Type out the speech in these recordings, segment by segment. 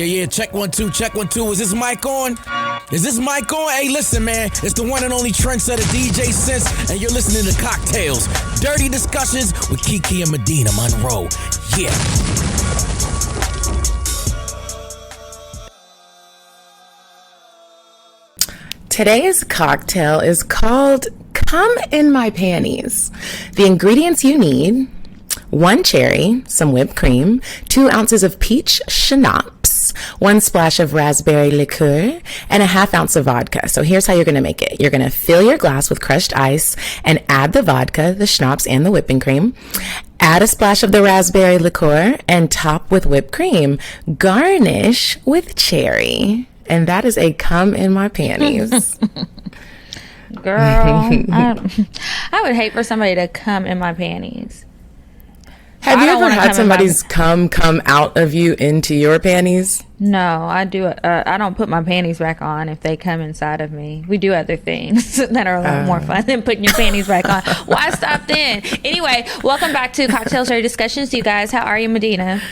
Yeah, check 1 2, check 1 2. Is this mic on? Is this mic on? Hey, listen, man. It's the one and only trendsetter DJ Sense, and you're listening to Cocktails. Dirty Discussions with Kiki and Medina Monroe. Yeah. Today's cocktail is called Come in My Panties. The ingredients you need: 1 cherry, some whipped cream, 2 ounces of peach schnapps, 1 splash of raspberry liqueur, and a 1/2 ounce of vodka. So here's how you're going to make it. You're going to fill your glass with crushed ice and add the vodka, the schnapps, and the whipping cream. Add a splash of the raspberry liqueur and top with whipped cream. Garnish with cherry. And that is a come in my panties. Girl, I would hate for somebody to come in my panties. Have you ever had somebody's come out of you into your panties? No, I do. I don't put my panties back on if they come inside of me. We do other things that are a lot more fun than putting your panties back on. Why stop then? Anyway, welcome back to Cocktails Dirty Discussions, you guys. How are you, Medina?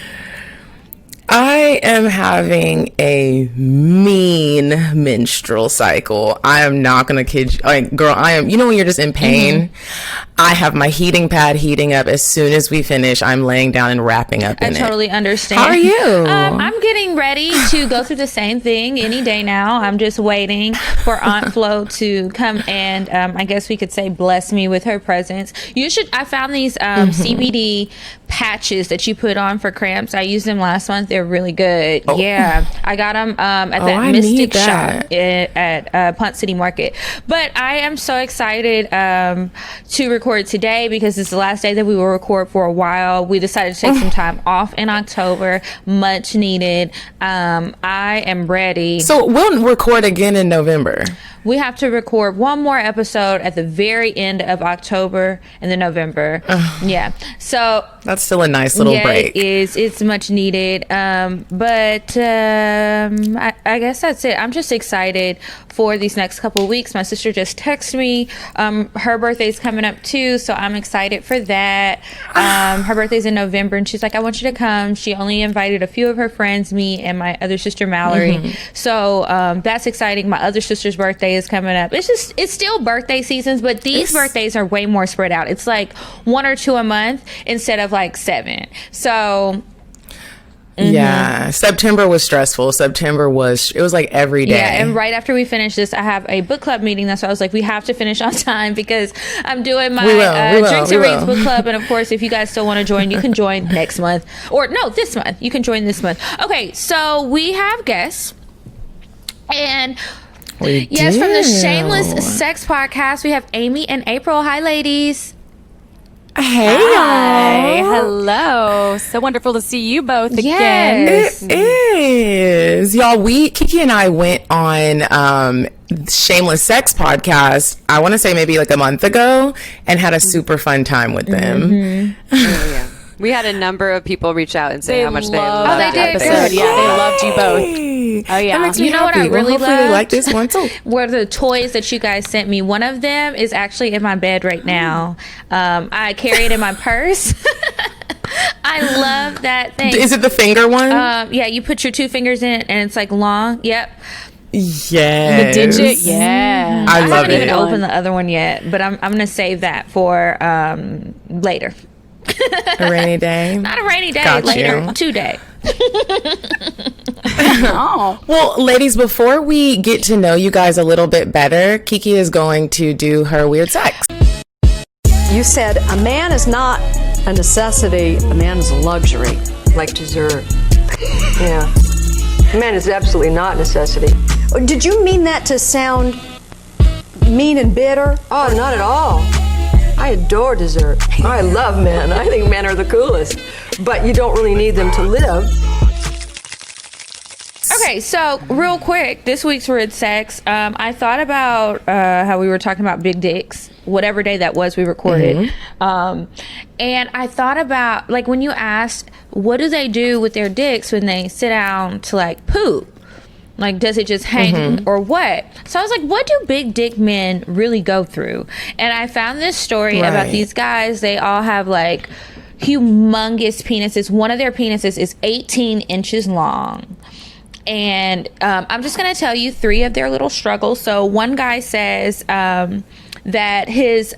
I am having a mean menstrual cycle. I am not going to kid you. Like, girl, I am, you know when you're just in pain? Mm-hmm. I have my heating pad heating up. As soon as we finish, I'm laying down and wrapping up in it. I totally understand. How are you? I'm getting ready to go through the same thing any day now. I'm just waiting for Aunt Flo to come and I guess we could say bless me with her presence. I found these CBD patches that you put on for cramps. I used them last month. They're really good. Oh. Yeah, I got them at that Mystic shop at Punt City Market. But I am so excited to record today because it's the last day that we will record for a while. We decided to take some time off in October, much needed. I am ready. So we'll record again in November. We have to record one more episode at the very end of October and then November. Yeah. So that's still a nice little break. It is. It's much needed. But I guess that's it. I'm just excited for these next couple of weeks. My sister just texted me. Her birthday's coming up too, so I'm excited for that. Her birthday's in November, and she's like, I want you to come. She only invited a few of her friends, me and my other sister, Mallory. Mm-hmm. So that's exciting. My other sister's birthday is coming up. It's still birthday seasons, but these birthdays are way more spread out. It's like 1 or 2 a month instead of like 7. So yeah, September was stressful. It was like every day. Yeah, and right after we finish this, I have a book club meeting. That's why I was like, we have to finish on time because I'm doing my Drinks and Rings book club. And of course, if you guys still want to join, you can join next month. Or no, this month. You can join this month. Okay, so we have guests. And from the Shameless Sex Podcast, we have Amy and April. Hi, ladies. Hey, hi. Hello. So wonderful to see you both again. It is. Y'all, Kiki and I went on Shameless Sex Podcast, I want to say maybe like a month ago, and had a super fun time with them. Mm-hmm. Oh, yeah. We had a number of people reach out and say how much they loved that episode. Yeah, they loved you both. Oh, yeah. You know what I really loved? They like this one too. Were the toys that you guys sent me. One of them is actually in my bed right now. I carry it in my purse. I love that thing. Is it the finger one? Yeah, you put your 2 fingers in it and it's like long. Yep. Yes. The digit. Yeah. I love it. I haven't even opened the other one yet, but I'm going to save that for later. A rainy day? Not a rainy day. Got later you. Today. Oh. Well, ladies, before we get to know you guys a little bit better, Kiki is going to do her weird sex. You said a man is not a necessity, a man is a luxury. Like dessert. Yeah. A man is absolutely not a necessity. Did you mean that to sound mean and bitter? Oh, not at all. I adore dessert. I love men. I think men are the coolest. But you don't really need them to live. Okay, so real quick, this week's Weird Sex. I thought about how we were talking about big dicks, whatever day that was we recorded. Mm-hmm. And I thought about, like, when you asked, what do they do with their dicks when they sit down to, like, poop? Like, does it just hang or what? So I was like, what do big dick men really go through? And I found this story about these guys. They all have, like, humongous penises. One of their penises is 18 inches long. And I'm just going to tell you 3 of their little struggles. So one guy says that his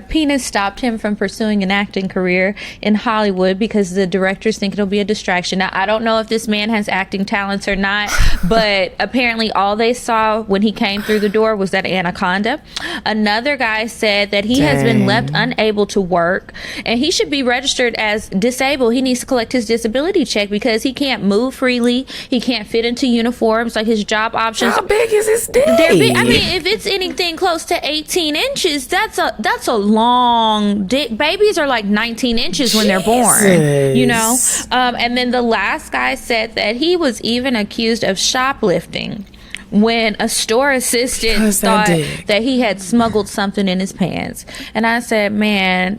penis stopped him from pursuing an acting career in Hollywood because the directors think it'll be a distraction. Now, I don't know if this man has acting talents or not, but apparently all they saw when he came through the door was that anaconda. Another guy said that he has been left unable to work, and he should be registered as disabled. He needs to collect his disability check because he can't move freely. He can't fit into uniforms. Like, his job options. How big is his dick? They're big. I mean, if it's anything close to 18 inches, that's a long dick. Babies are like 19 inches when they're born, you know. And then the last guy said that he was even accused of shoplifting when a store assistant thought that he had smuggled something in his pants. And I said, man,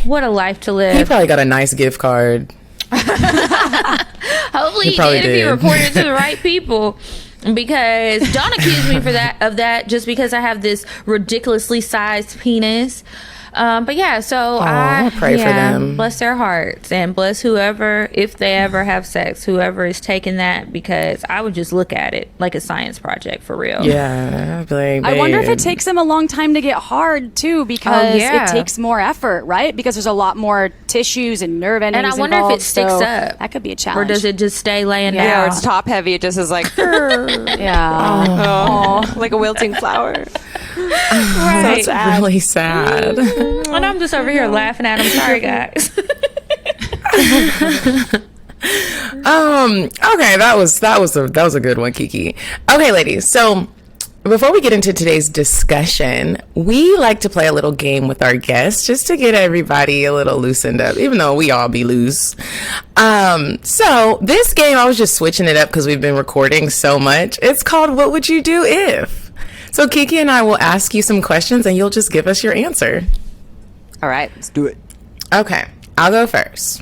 what a life to live. He probably got a nice gift card. Hopefully he did if he reported to the right people. Because don't accuse me of that just because I have this ridiculously sized penis. But yeah, so I pray for them. Bless their hearts, and bless whoever, if they ever have sex, whoever is taking that, because I would just look at it like a science project for real. Yeah, I'd be like, I wonder if it takes them a long time to get hard too, because it takes more effort, right? Because there's a lot more tissues and nerve endings and I wonder involved, if it sticks up. That could be a challenge. Or does it just stay laying down? Yeah, or it's top heavy. It just is like, like a wilting flower. Right. So that's really sad. And I'm just over here laughing at him. Sorry, guys. Okay, that was a good one, Kiki. Okay, ladies. So before we get into today's discussion, we like to play a little game with our guests just to get everybody a little loosened up, even though we all be loose. So this game, I was just switching it up because we've been recording so much. It's called What Would You Do If? So Kiki and I will ask you some questions and you'll just give us your answer. All right, let's do it. Okay, I'll go first.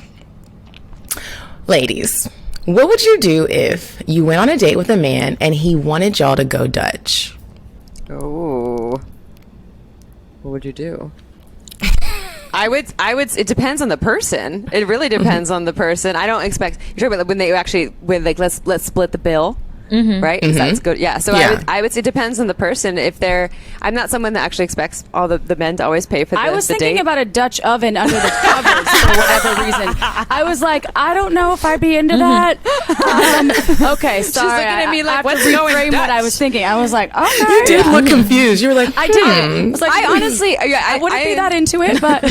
Ladies, what would you do if you went on a date with a man and he wanted y'all to go Dutch? Oh, what would you do? I would, it depends on the person. It really depends on the person. I don't expect, you're talking about when they actually, let's split the bill. Right? That's good. Yeah. So I would say it depends on the person. If I'm not someone that actually expects all the men to always pay for the I was thinking date. about a Dutch oven under the covers for whatever reason. I was like, I don't know if I'd be into that. Okay, sorry. She's looking at me like, what's going reframe what I was thinking. I was like, okay. You did look confused. You were like, I did. I was like, I honestly, I wouldn't be that into it, but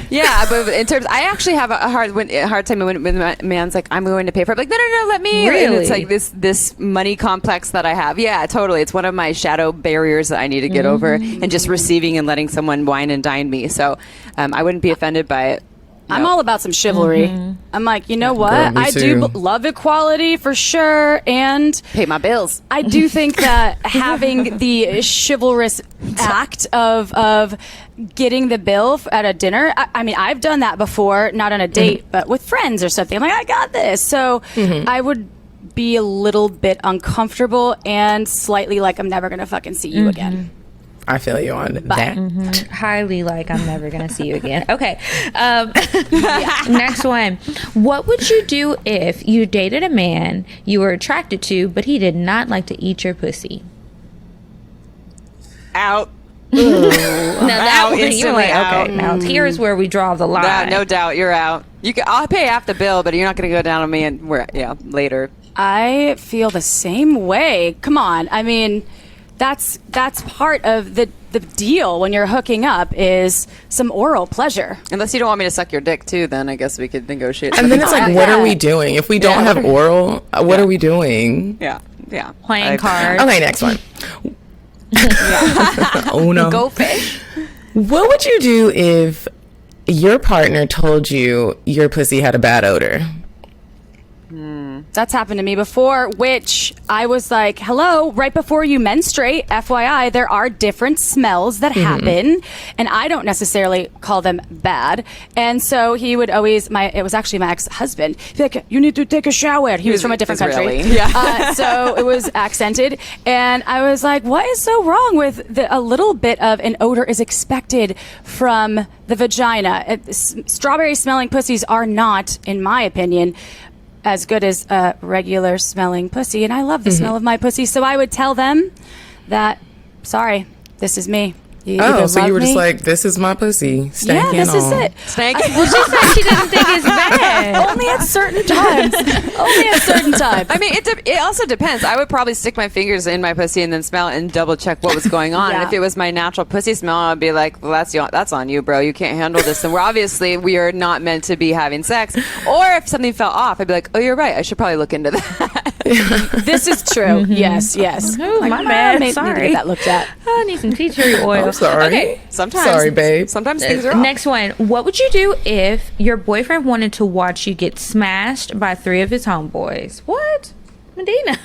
yeah, but in terms, I actually have a hard time when the man's like, I'm going to pay for it. I'm like, no, let me. Really? And it's like this money complex that I have. Yeah, totally. It's one of my shadow barriers that I need to get over, and just receiving and letting someone wine and dine me. So I wouldn't be offended by it. No. I'm all about some chivalry. I'm like, you know what? Girl, I do love equality for sure, and Pay my bills. I do think that having the chivalrous act of getting the bill at a dinner, I mean, I've done that before, not on a date, but with friends or something. I'm like, I got this. So I would be a little bit uncomfortable and slightly like, I'm never going to fucking see you again. I feel you on that. Highly like, I'm never going to see you again. Okay. Next one. What would you do if you dated a man you were attracted to, but he did not like to eat your pussy? Out. Now that one, you're Instantly like, out. okay, now here's where we draw the line. No doubt, you're out. I'll pay half the bill, but you're not going to go down on me and later. I feel the same way. Come on. I mean, that's part of the deal when you're hooking up is some oral pleasure. Unless you don't want me to suck your dick too, then I guess we could negotiate. And then it's like, what are we doing? If we don't have oral, what are we doing? Yeah. Playing cards. Okay, next one. Oh no. Go fish. What would you do if your partner told you your pussy had a bad odor? That's happened to me before, which I was like, hello, right before you menstruate, FYI, there are different smells that happen, and I don't necessarily call them bad. And so he would always, it was actually my ex-husband, he'd be like, you need to take a shower. He was from a different country. Israeli. Yeah. So it was accented. And I was like, what is so wrong with a little bit of an odor is expected from the vagina? Strawberry smelling pussies are not, in my opinion, as good as regular smelling pussy, and I love the smell of my pussy. So I would tell them that, sorry, this is me. You so you were just me. like, this is my pussy. Yeah, this is it. Well, she said she didn't think it's bad. Only at certain times. Only at certain times. I mean, it also depends. I would probably stick my fingers in my pussy and then smell it and double check what was going on. Yeah. And if it was my natural pussy smell, I'd be like, well, that's on you, bro. You can't handle this. And we are not meant to be having sex. Or if something fell off, I'd be like, oh, you're right. I should probably look into that. This is true. Yes. Oh, my bad. Need to Sorry. get that looked at. I need some tea tree oil. I'm sorry. Okay. Sometimes. Sorry, babe. Sometimes things are off. Next one. What would you do if your boyfriend wanted to watch you get smashed by 3 of his homeboys? What? Medina.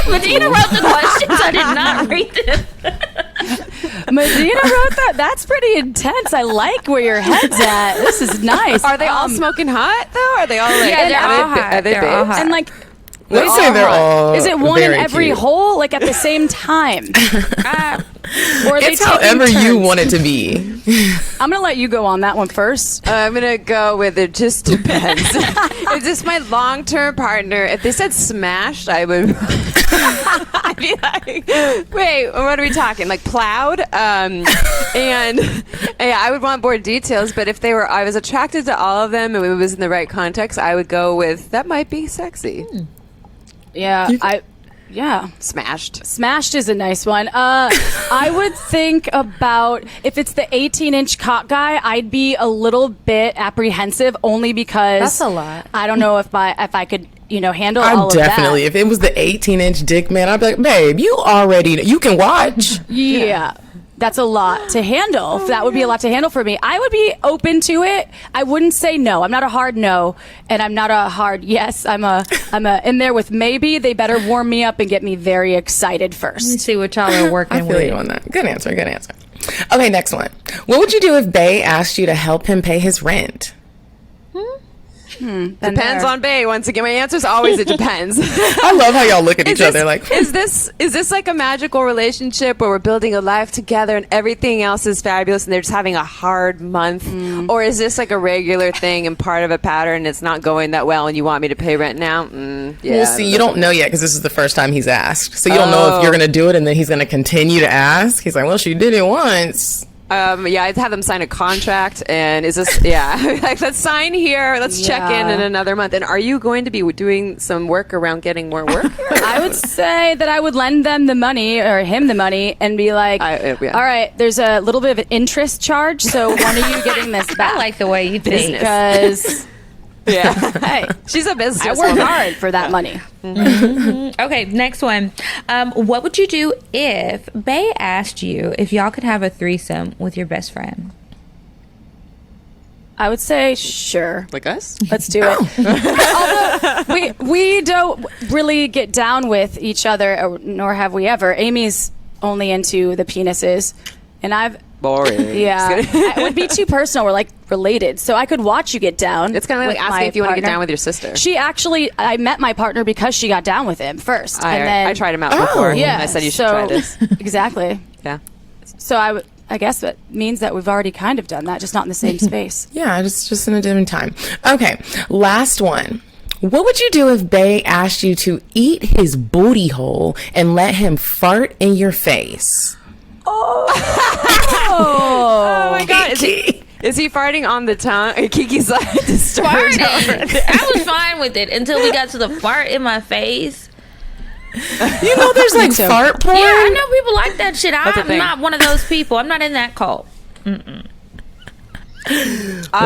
Medina wrote the questions. I did not read them. Medina wrote that. That's pretty intense. I like where your head's at. This is nice. Are they all smoking hot, though? Are they all like... Yeah, they're all hot. Are they They're all babes? hot. And like, Let's say they're all is it one in very every cute. hole, like at the same time? Or are they It's however taking you turns? want it to be. I'm going to let you go on that one first. I'm going to go with it just depends. Is this my long-term partner? If they said smashed, I would... I'd be like, wait, what are we talking? Like plowed? And yeah, I would want more details, but if I was attracted to all of them and it was in the right context, I would go with, that might be sexy. Yeah, Smashed. Smashed is a nice one. I would think about if it's the 18-inch cock guy, I'd be a little bit apprehensive only because That's a lot. I don't know if I could handle all of Definitely. that. If it was the 18-inch dick, man, I'd be like, babe, you can watch. Yeah. That's a lot to handle. That would be a lot to handle for me. I would be open to it. I wouldn't say no. I'm not a hard no, and I'm not a hard yes. I'm a in there with maybe. They better warm me up and get me very excited first. Let's see what y'all are working I feel with. you on that. Good answer. Okay, next one. What would you do if Bae asked you to help him pay his rent? Depends on Bae. Once again, my answer is always it depends. I love how y'all look at each other like, is this like a magical relationship where we're building a life together and everything else is fabulous and they're just having a hard month? Or is this like a regular thing and part of a pattern and it's not going that well and you want me to pay rent now? Yeah. we'll see. You don't know yet because this is the first time he's asked. So you don't know if you're going to do it and then he's going to continue to ask. He's like, well, she did it once. Yeah, I'd have them sign a contract, and is this, like, let's sign here, let's check in another month. And are you going to be doing some work around getting more work? I would say that I would lend them the money or him the money and be like, all right, there's a little bit of an interest charge, so when are you getting this back? I like the way you think. Because hey, she's a business I work hard for that money. Okay, next one. What would you do if Bae asked you if y'all could have a threesome with your best friend? I would say sure. Like us? Let's do it. Although we don't really get down with each other, nor have we ever. Amy's only into the penises, and I've boring. Yeah, it would be too personal. We're like related, so I could watch you get down. It's kind of like with asking my if you want to get partner. down with your sister. I met my partner because she got down with him first, and then I tried him out before. Yeah, I said you should try this. Exactly. Yeah. So I guess that means that we've already kind of done that, just not in the same space. Yeah, just in a different time. Okay, last one. What would you do if Bae asked you to eat his booty hole and let him fart in your face? Oh my God. Is he farting on the tongue? Kiki's like disturbed. I was fine with it until we got to the fart in my face. You know, there's like fart porn. Yeah, I know people like that shit. That's the I'm thing. not one of those people. I'm not in that cult. What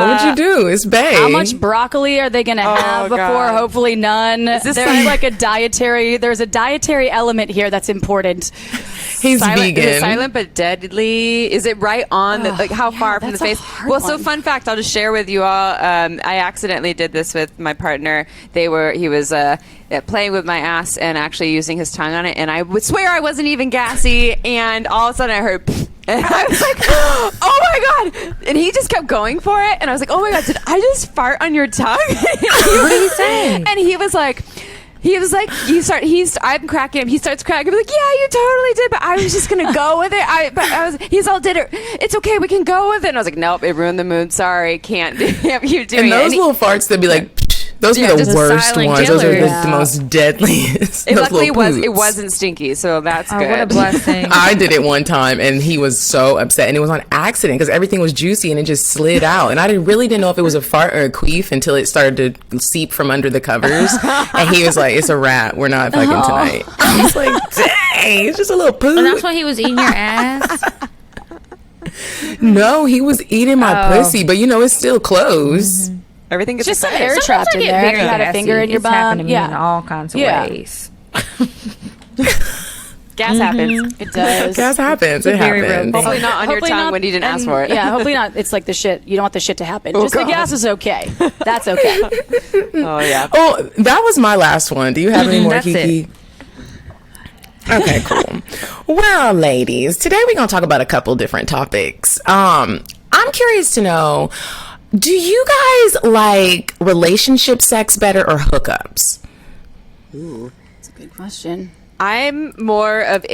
would you do? It's Bae. How much broccoli are they going to have before? God. Hopefully none. this There's like there's a dietary element here that's important. He's Is vegan. it silent but deadly? Is it right on the, like how far from the that's a face? hard Well, so one. fun fact, I'll just share with you all. I accidentally did this with my partner. He was playing with my ass and actually using his tongue on it, and I would swear I wasn't even gassy, and all of a sudden I heard and I was like, oh my God. And he just kept going for it, and I was like, oh my God, did I just fart on your tongue? What did he say? And he was like, I'm cracking him. He starts cracking. I'm like, yeah, you totally did, but I was just gonna go with it. He's all did it. It's okay, we can go with it. And I was like, nope, it ruined the mood. Sorry, can't do. You doing And those it. little farts, they'd be like, Those are just the a worst silent ones. Those are killer. the most deadliest. It Those luckily little it poots. wasn't stinky, so that's Oh, good. what a blessing. I did it one time, and he was so upset, and it was on accident because everything was juicy and it just slid out, and I really didn't know if it was a fart or a queef until it started to seep from under the covers, and he was like, "It's a rat. We're not fucking tonight." I was like, "Dang, it's just a little poop." And that's why he was eating your ass. No, he was eating my pussy, but it's still closed. Everything gets Just some excited. air trapped in I get there. very You had a gassy. finger in your It's happened bum. to me in all kinds of ways. Gas happens. It does. Gas happens. It very real happens. thing. Hopefully not on your Hopefully tongue not- when you didn't ask and- for it. Yeah, hopefully not. It's like the shit. You don't want the shit to happen. Just God. the gas is okay. That's okay. Oh yeah. Oh, that was my last one. Do you have any more, That's Kiki? Okay, cool. Well, ladies, today we're going to talk about a couple different topics. I'm curious to know, do you guys like relationship sex better or hookups? That's a good question. I'm more of what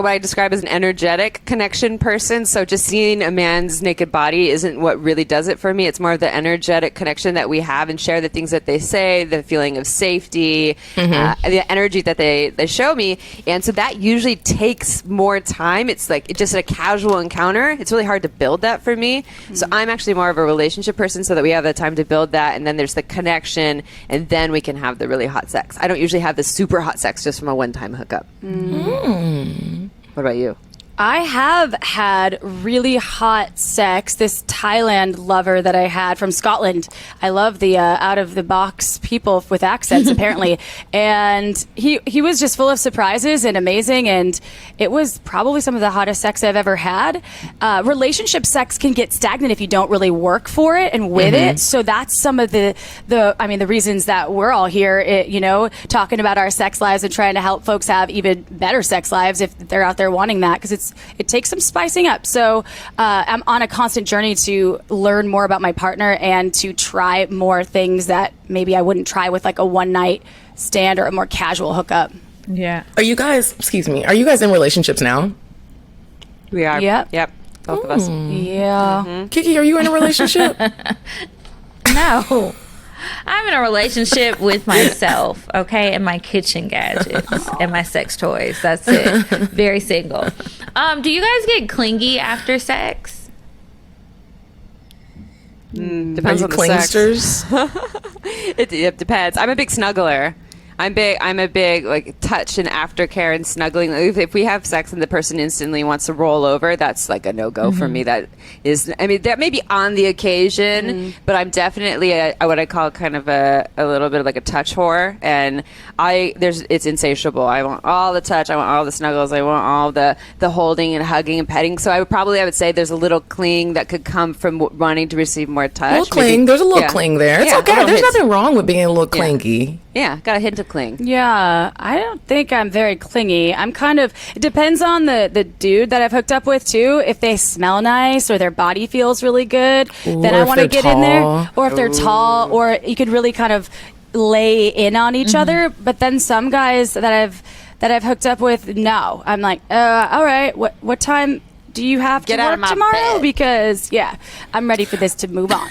I describe as an energetic connection person. So just seeing a man's naked body isn't what really does it for me. It's more of the energetic connection that we have and share the things that they say, the feeling of safety, the energy that they show me. And so that usually takes more time. It's like just a casual encounter. It's really hard to build that for me. So I'm actually more of a relationship person so that we have the time to build that. And then there's the connection and then we can have the really hot sex. I don't usually have the super hot sex just from a one-time hookup. What about you? I have had really hot sex. This Thailand lover that I had from Scotland. I love the out-of-the-box people with accents, apparently. And he was just full of surprises and amazing. And it was probably some of the hottest sex I've ever had. Relationship sex can get stagnant if you don't really work for it and with it. So that's some of the reasons that we're all here, talking about our sex lives and trying to help folks have even better sex lives if they're out there wanting that, because it takes some spicing up. So I'm on a constant journey to learn more about my partner and to try more things that maybe I wouldn't try with like a one night stand or a more casual hookup. Yeah. Are you guys in relationships now? We are. Yep. Both of us. Yeah. Kiki, are you in a relationship? No. I'm in a relationship with myself, okay, and my kitchen gadgets and my sex toys. That's it. Very single. Do you guys get clingy after sex? Depends Are you on the sex. clingsters? It depends. I'm a big snuggler. I'm a big like touch and aftercare and snuggling. If we have sex and the person instantly wants to roll over, that's like a no-go for me. That is, that may be on the occasion, but I'm definitely what I call kind of a little bit of like a touch whore. And it's insatiable. I want all the touch. I want all the snuggles. I want all the holding and hugging and petting. So I would say there's a little cling that could come from wanting to receive more touch. A little cling. There's a little Yeah. cling there. It's Yeah, a okay. little There's hint. nothing wrong with being a little clingy. Yeah, got a hint of cling. Yeah, I don't think I'm very clingy. I'm it depends on the dude that I've hooked up with too. If they smell nice or their body feels really good, then or I if want to they're get in there. tall. Or if they're tall, or you could really kind of lay in on each other. But then some guys that I've hooked up with, no. I'm like, all right, what time do you have Get to out work of my tomorrow? bed. Because I'm ready for this to move on.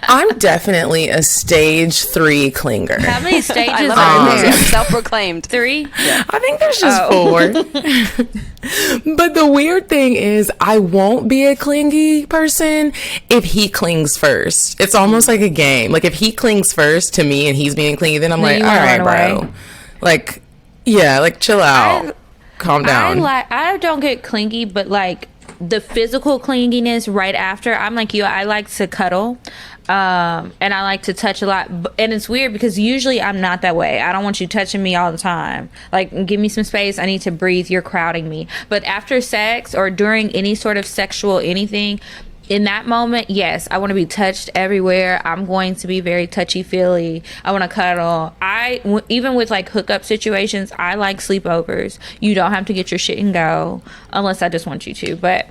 I'm definitely a stage 3 clinger. How many stages I love are it. there? Self-proclaimed. 3? I think there's just 4. But the weird thing is, I won't be a clingy person if he clings first. It's almost like a game. Like if he clings first to me and he's being clingy, then I'm Then like, you all wanna right, run bro. away. Like, yeah, like chill out. Calm down. I don't get clingy, but like the physical clinginess right after, I'm like you. I like to cuddle, and I like to touch a lot. And it's weird because usually I'm not that way. I don't want you touching me all the time. Like, give me some space. I need to breathe. You're crowding me. But after sex or during any sort of sexual anything, in that moment, yes, I want to be touched everywhere. I'm going to be very touchy-feely. I want to cuddle. Even with like hookup situations, I like sleepovers. You don't have to get your shit and go unless I just want you to. But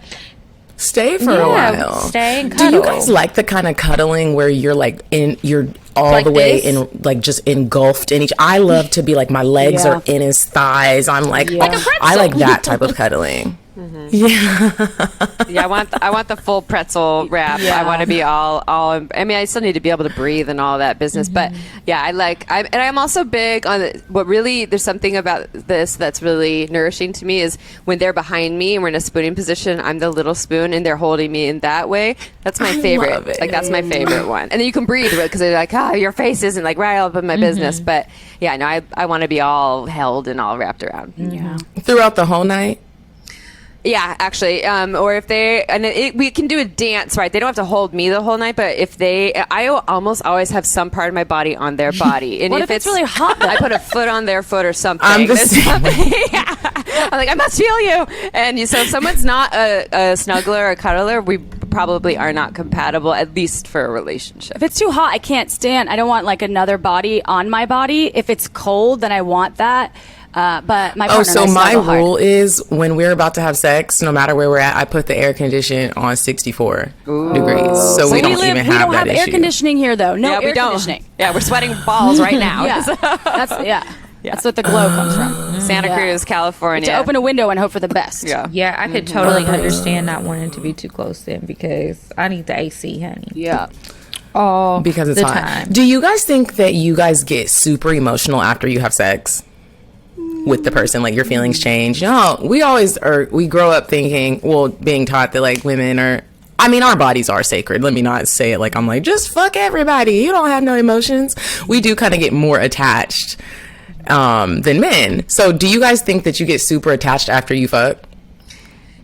Stay for a while. Stay and Do cuddle. you guys like the kind of cuddling where you're like you're all Like the way this? in, like just engulfed in each? I love to be like my legs Yeah. are in his thighs. I'm like, Like a I like that type of cuddling. Yeah. Yeah, I want the full pretzel wrap. Yeah. I want to be all. I mean, I still need to be able to breathe and all that business. But yeah, I'm also big on what really. There's something about this that's really nourishing to me is when they're behind me and we're in a spooning position. I'm the little spoon and they're holding me in that way. That's my favorite. love it. Like that's my favorite one. And then you can breathe because they're like, your face isn't like right up in my business. But yeah, no, I want to be all held and all wrapped around. Yeah. Throughout the whole night? Yeah, actually, or if we can do a dance, right? They don't have to hold me the whole night, but I almost always have some part of my body on their body. And What if it's really hot, though? I put a foot on their foot or something. I'm the There's same. something- yeah. I'm like, I must feel you. And so if someone's not a snuggler or a cuddler, we probably are not compatible, at least for a relationship. If it's too hot, I can't stand. I don't want like another body on my body. If it's cold, then I want that. But my partner So and I my snuggle hard. rule is when we're about to have sex, no matter where we're at, I put the air condition on 64 degrees. So we don't even have we don't that have air issue. conditioning here, though. No yeah, air we don't. conditioning. Yeah, we're sweating balls right now. Yeah, that's what the glow comes from. Santa Yeah. Cruz, California. To open a window and hope for the best. Yeah. Yeah, I could totally understand not wanting to be too close then because I need the AC, honey. Yeah. All Because it's the hot. time. Do you guys think that you guys get super emotional after you have sex with the person? Like your feelings change? We grow up thinking, being taught that like women are, I mean, our bodies are sacred. Let me not say it like I'm like, just fuck everybody. You don't have no emotions. We do kind of get more attached than men. So do you guys think that you get super attached after you fuck?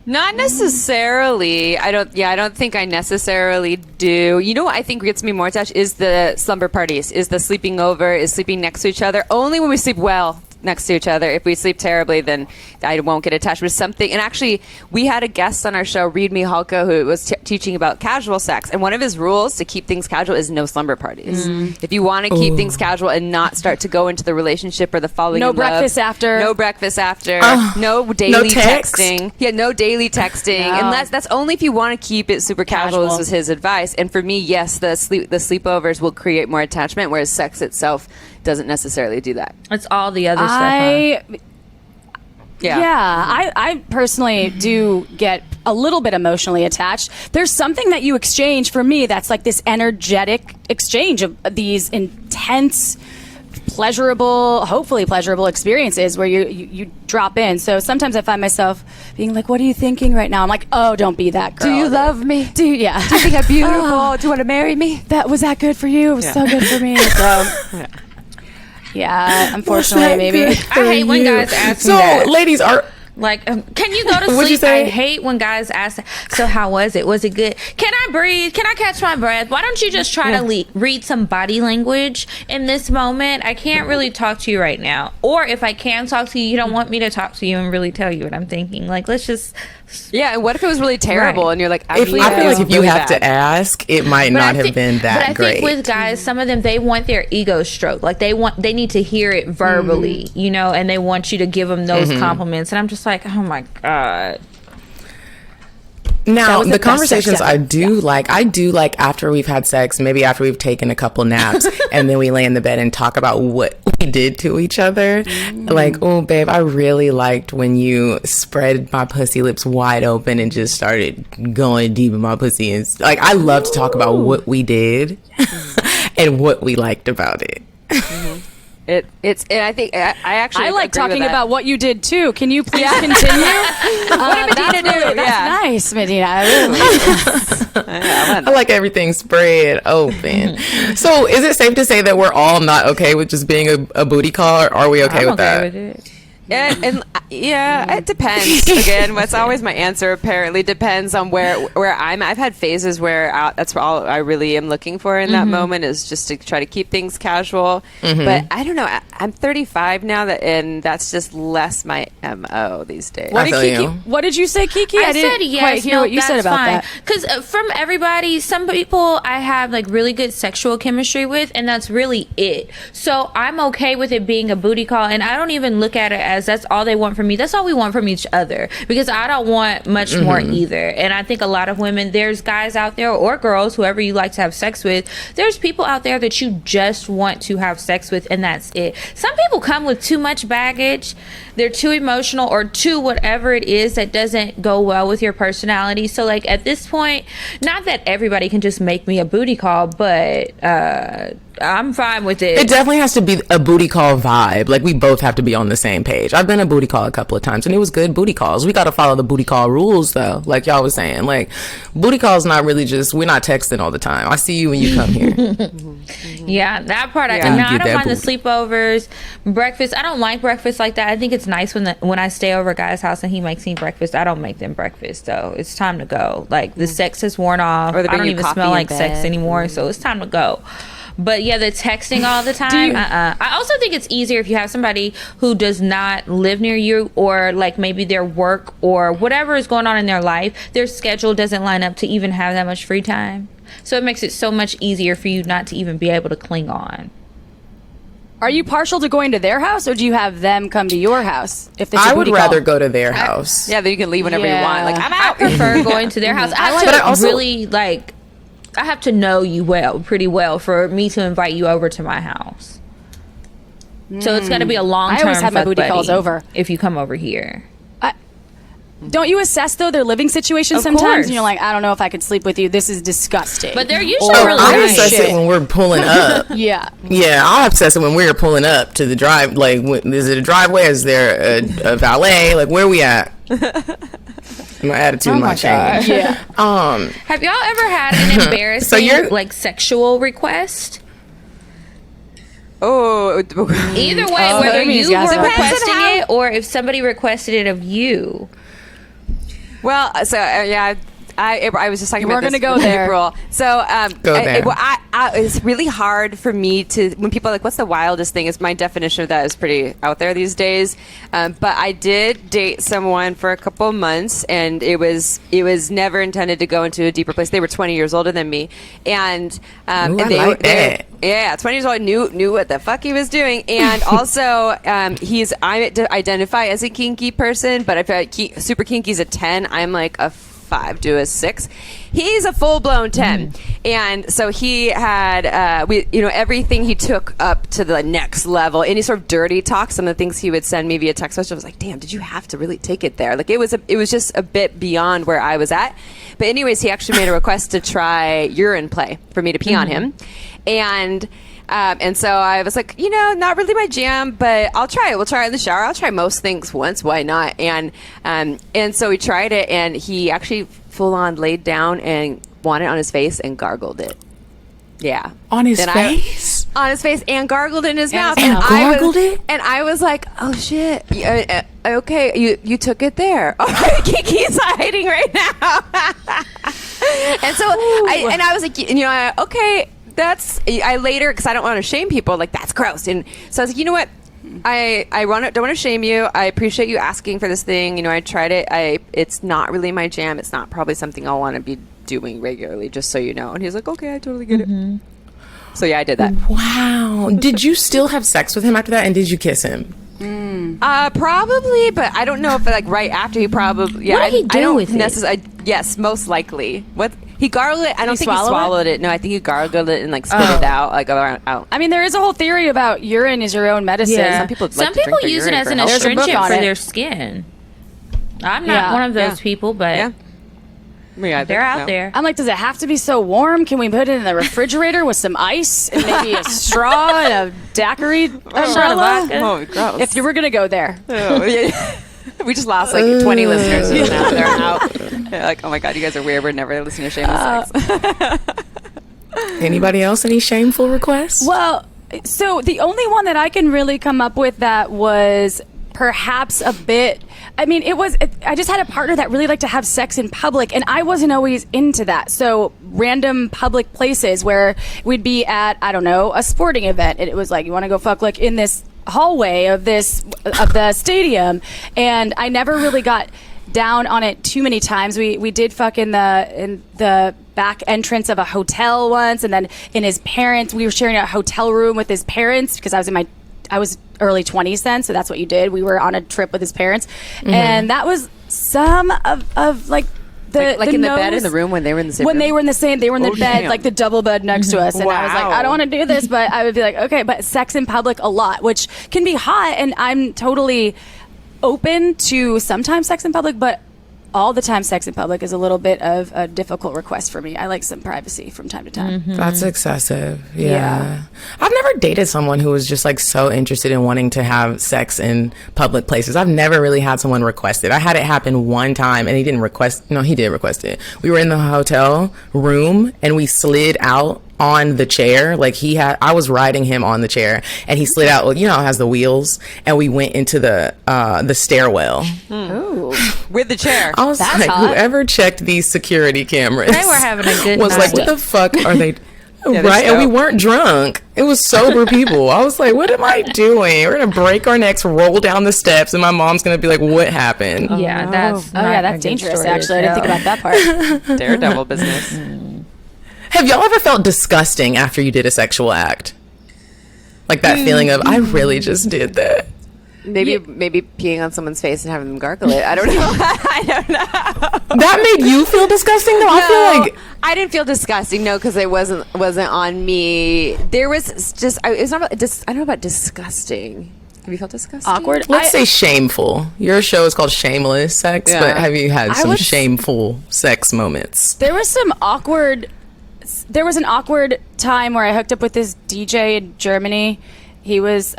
Not necessarily. I don't think I necessarily do. You know what I think gets me more attached is the slumber parties, is the sleeping over, is sleeping next to each other. Only when we sleep well next to each other. If we sleep terribly, then I won't get attached with something. And actually, we had a guest on our show, Reed Mihalko, who was teaching about casual sex. And one of his rules to keep things casual is no slumber parties. If you want to keep things casual and not start to go into the relationship or the falling No in love, breakfast after. no breakfast after, no daily text? texting. Yeah, no daily texting. No. And that's only if you want to keep it super casual. This was his advice. And for me, yes, the sleepovers will create more attachment, whereas sex itself doesn't necessarily do that. It's all the other stuff. Yeah. I personally do get a little bit emotionally attached. There's something that you exchange for me that's like this energetic exchange of these intense, hopefully pleasurable experiences where you drop in. So sometimes I find myself being like, what are you thinking right now? I'm like, oh, don't be that girl. Do you love me? Do you think I'm beautiful? Do you want to marry me? was that good for you? It was so good for me. So yeah, unfortunately, maybe. I hate when guys ask me So that. ladies are, Like, can you go to What'd you sleep? say? I hate when guys ask, so how was it? Was it good? Can I breathe? Can I catch my breath? Why don't you just try to read some body language in this moment? I can't really talk to you right now. Or if I can talk to you, you don't want me to talk to you and really tell you what I'm thinking. Like, let's just... Yeah, and what if it was really terrible Right. and you're like, I feel like if you have to ask, it might But not I have been that But I great. think with guys, some of them, they want their ego stroked. Like they need to hear it verbally, you know, and they want you to give them those compliments. And I'm just like, oh my God. Now, was the the best conversations sex ever. I do like after we've had sex, maybe after we've taken a couple naps, and then we lay in the bed and talk about what we did to each other. Like, oh, babe, I really liked when you spread my pussy lips wide open and just started going deep in my pussy. And like, I love to talk about what we did and what we liked about it. And I think I actually I like agree with talking that. about what you did too. Can you please continue? What did Medina do? That's nice, Medina. I like everything spread open. So, is it safe to say that we're all not okay with just being a booty call, or are we okay I'm with okay that? with it. And it depends. Again, that's always my answer. Apparently, depends on where I'm. I've had phases where that's all I really am looking for in that moment is just to try to keep things casual. But I don't know. I'm 35 now, and that's just less my MO these days. I feel you. What did you say, Kiki? I didn't said yes. quite hear No, what you said that's about fine. that. Because from everybody, some people I have like really good sexual chemistry with, and that's really it. So I'm okay with it being a booty call, and I don't even look at it as has, that's all they want from me. That's all we want from each other, because I don't want much more either. And I think a lot of women, there's guys out there or girls, whoever you like to have sex with, there's people out there that you just want to have sex with, and that's it. Some people come with too much baggage. They're too emotional or too whatever it is that doesn't go well with your personality. So like at this point, not that everybody can just make me a booty call, but I'm fine with it. It definitely has to be a booty call vibe. Like, we both have to be on the same page. I've been a booty call a couple of times, and it was good booty calls. We got to follow the booty call rules, though. Like y'all was saying, like, booty calls not really just, we're not texting all the time. I see you when you come here. Yeah, that part I Yeah. can. I Get don't that mind the booty. sleepovers, breakfast. I don't like breakfast like that. I think it's nice when I stay over a guy's house and he makes me breakfast. I don't make them breakfast, though. It's time to go. Like, the sex has worn off. Or they I bring don't you even coffee smell in like bed. sex anymore, so it's time to go. But yeah, the texting all the time. I also think it's easier if you have somebody who does not live near you, or like maybe their work or whatever is going on in their life, their schedule doesn't line up to even have that much free time. So it makes it so much easier for you not to even be able to cling on. Are you partial to going to their house, or do you have them come to your house? If it's a I would booty rather call? go to their house. Yeah, then you can leave whenever you Yeah. want. Like, I'm I out. prefer going to their house. I have But I to also- really like. I have to know you pretty well, for me to invite you over to my house. So it's got to be a long I term. always have my booty calls over. if you come over here. Don't you assess, though, their living situation Of sometimes? course. And you're like, I don't know if I could sleep with you. This is disgusting. But they're usually Oh, really I nice. assess it when we're pulling up. yeah. Yeah, I'll assess it when we're pulling up to the drive. Like, is it a driveway? Is there a valet? Like, where we at? My attitude might change. Yeah. Have y'all ever had an embarrassing you're- like sexual request? Oh, Either way, Oh, whether that means you guys were are- requesting Depends on it or if somebody requested it of you. well, so yeah. I was just talking We're about this gonna go with there. April. So Go there. it's really hard for me to, when people are like, what's the wildest thing? Is my definition of that is pretty out there these days. But I did date someone for a couple months, and it was never intended to go into a deeper place. They were 20 years older than me, and Ooh, and I they like that. yeah, 20 years old, knew what the fuck he was doing, and also I identify as a kinky person, but if super kinky's a 10, I'm like a 5 to a 6. He's a full-blown 10. And so he had everything he took up to the next level. Any sort of dirty talk, some of the things he would send me via text message, I was like, damn, did you have to really take it there? Like, it was just a bit beyond where I was at. But anyways, he actually made a request to try urine play for me to pee on him. And so I was like, not really my jam, but I'll try it. We'll try it in the shower. I'll try most things once. Why not? And so we tried it, and he actually full on laid down and wanted it on his face and gargled it. Yeah. On his And face? on his face and gargled it in his mouth. And gargled it? And I was like, oh shit. Okay, you took it there. Oh, Kiki's hiding right now. And so I was like, okay. I later, because I don't want to shame people, like, that's gross. And so I was like, you know what? I don't want to shame you. I appreciate you asking for this thing. I tried it. It's not really my jam. It's not probably something I'll want to be doing regularly, just so you know. And he's like, okay, I totally get it. So yeah, I did that. Wow. Did you still have sex with him after that, and did you kiss him? Probably, but I don't know if like right after he probably. Yeah, What did he do I don't with it? Yes, most likely. What he gargled it. I don't think he swallow it? swallowed it. No, I think he gargled it and like spit it out, like out. I mean, there is a whole theory about urine is your own medicine. Yeah. Some people like to drink their use it urine as for an health. There's a book astringent on for it. their skin. I'm not Yeah. one of those Yeah. people, but Yeah. Me either. they're out No. there. I'm like, does it have to be so warm? Can we put it in the refrigerator with some ice and maybe a straw and a daiquiri umbrella? vodka. Oh, gross. If you were gonna go there, Oh, yeah. We just lost like 20 listeners and now they're out. They're like, oh my god, you guys are weird. We're never listening to Shameless Sex. Anybody else? Any shameful requests? well, so the only one that I can really come up with that was perhaps a bit. I mean, I just had a partner that really liked to have sex in public, and I wasn't always into that. So random public places where we'd be at, I don't know, a sporting event, and it was like, you want to go fuck like in this hallway of the stadium, and I never really got down on it too many times. We did fuck in the back entrance of a hotel once, and then we were sharing a hotel room with his parents because I was in my I was early 20s then, so that's what you did. We were on a trip with his parents, and that was some of like the like in the bed nose- in the room when they were in the same when room? they were in the same, they were in the Oh, bed, damn. like the double bed next to us, and I was like, Wow. I don't want to do this, but I would be like, okay, but sex in public a lot, which can be hot, and I'm totally open to sometimes sex in public, but all the time sex in public is a little bit of a difficult request for me. I like some privacy from time to time. That's excessive. Yeah. Yeah. I've never dated someone who was just like so interested in wanting to have sex in public places. I've never really had someone request it. I had it happen one time and he didn't request. No, he did request it. We were in the hotel room and we slid out on the chair. Like I was riding him on the chair and he slid out. Well, you know, it has the wheels, and we went into the stairwell. With the chair. I was That's like, hot. whoever checked these security cameras, They were having a good was night. like, what the fuck are they? they're Right, and we stoked. weren't drunk. It was sober people. I was like, what am I doing? We're gonna break our necks, roll down the steps, and my mom's gonna be like, what happened? Yeah, that's Oh yeah, that's dangerous. Actually, I didn't think about that part. Daredevil business. Have y'all ever felt disgusting after you did a sexual act? Like that feeling of, I really just did that. Maybe peeing on someone's face and having them gargle it. I don't know. I don't know. That made you feel disgusting though? I feel like I didn't feel disgusting. No, because it wasn't on me. There was just it's not about I don't know about disgusting. Have you felt disgusting? Awkward. let's say shameful. Your show is called Shameless Sex, Yeah. but have you had some would- shameful sex moments? There was an awkward time where I hooked up with this DJ in Germany. He was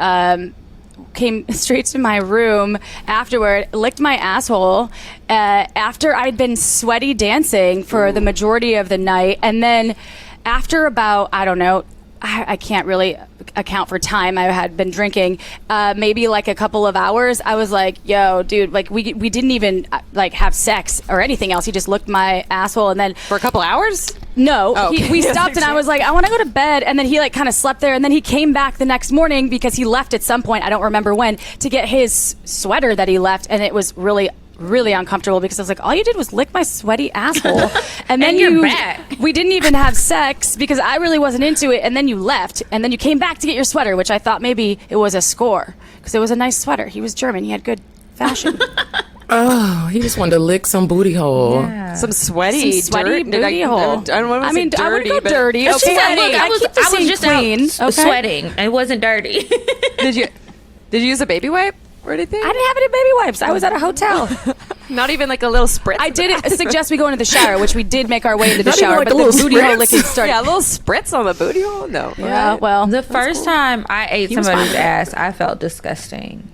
came straight to my room afterward, licked my asshole after I'd been sweaty dancing for the majority of the night, and then after about, I don't know, I can't really account for time. I had been drinking, maybe like a couple of hours. I was like, "Yo, dude, like we didn't even like have sex or anything else. He just licked my asshole, and then For a couple hours? no, Oh, okay. we stopped, and I was like, I want to go to bed, and then he like kind of slept there, and then he came back the next morning because he left at some point. I don't remember when, to get his sweater that he left, and it was really uncomfortable because I was like, all you did was lick my sweaty asshole, and then And you're back. we didn't even have sex because I really wasn't into it, and then you left, and then you came back to get your sweater, which I thought maybe it was a score because it was a nice sweater. He was German, he had good fashion. Oh, he just wanted to lick some booty hole. Some sweaty, Some sweaty dirt. booty hole. I don't want to I mean, say I would dirty, go but dirty. It's just Okay. that, look, I keep the I was scene just clean, out okay? sweating. It wasn't dirty. Did you use a baby wipe or anything? I didn't have any baby wipes. I was at a hotel. Not even like a little spritz. I did suggest we go into the shower, which we did make our way into the Not even shower, like but a the little booty hole spritz? licking started. Yeah, a little spritz on the booty hole. No. Yeah, well, The first time I ate was somebody's fine. ass, I felt disgusting.